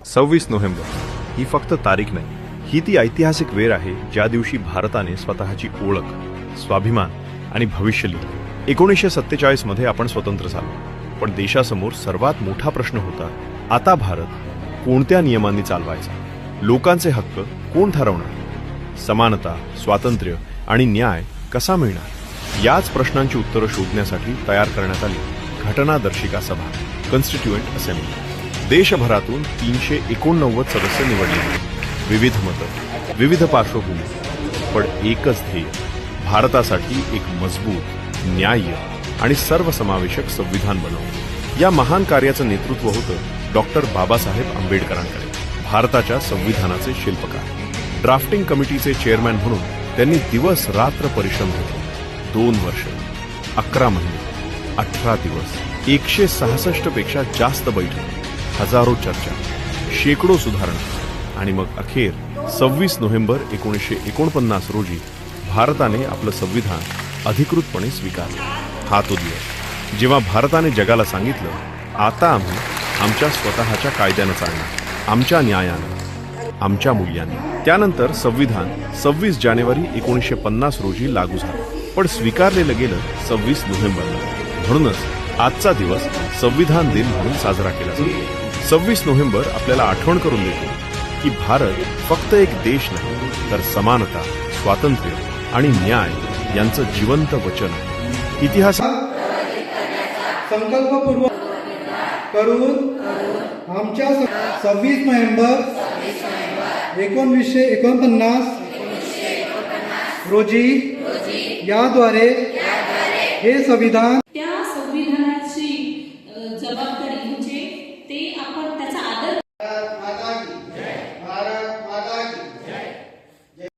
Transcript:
26 November ही फक्त तारीख नाही, ही ती ऐतिहासिक वेळ आहे ज्या दिवशी भारताने स्वतःची ओळख, स्वाभिमान आणि भविष्य लिहिले। 1947 मध्ये आपण स्वतंत्र झालो, पण देशासमोर सर्वात मोठा प्रश्न होता, आता भारत कोणत्या नियमांनी चालवायचा? लोकांचे हक्क कोण ठरवणार? समानता, स्वातंत्र्य आणि न्याय कसा मिळणार? याच प्रश्नांची उत्तरं शोधण्यासाठी तयार करण्यात आली घटनादर्शिका सभा, कॉन्स्टिट्यूएंट असेंब्ली। देशभरातून 389 सदस्य निवडले गेले। विविध मतं, विविध पार्श्वभूमी, पण एकच ध्येय, भारतासाठी एक मजबूत, न्याय्य आणि सर्वसमावेशक संविधान बनवणे। या महान कार्याचं नेतृत्व होतं डॉक्टर बाबासाहेब आंबेडकरांकडे, भारताच्या संविधानाचे शिल्पकार। ड्राफ्टिंग कमिटीचे चेअरमॅन म्हणून त्यांनी दिवस रात्र परिश्रम घेतले। 2 वर्ष, 11 महिने, 18 दिवस, 166 पेक्षा जास्त बैठक, हजारो चर्चा, शेकडो सुधारणा आणि मग अखेर 26 नोव्हेंबर 1949 रोजी भारताने आपलं संविधान अधिकृतपणे स्वीकारले। हा तो दिवस जेव्हा भारताने जगाला सांगितलं, आता आम्ही आमच्या स्वतःच्या कायद्यानं चालणार, आमच्या न्यायानं, आमच्या मूल्यांनी। त्यानंतर संविधान 26 जानेवारी 1950 रोजी लागू झालं, पण स्वीकारलेलं गेलं 26 नोव्हेंबरला। म्हणूनच आजचा दिवस संविधान दिन म्हणून साजरा केला जातो। 26 नोव्हेंबर आपल्याला आठवण करून देतो की भारत फक्त एक देश नाही, तर समानता, स्वातंत्र्य आणि न्याय यांचं जिवंत वचन आहे। इतिहास संकल्पपूर्वक करून आमच्या 26 नोव्हेंबर 1949 रोजी याद्वारे हे संविधान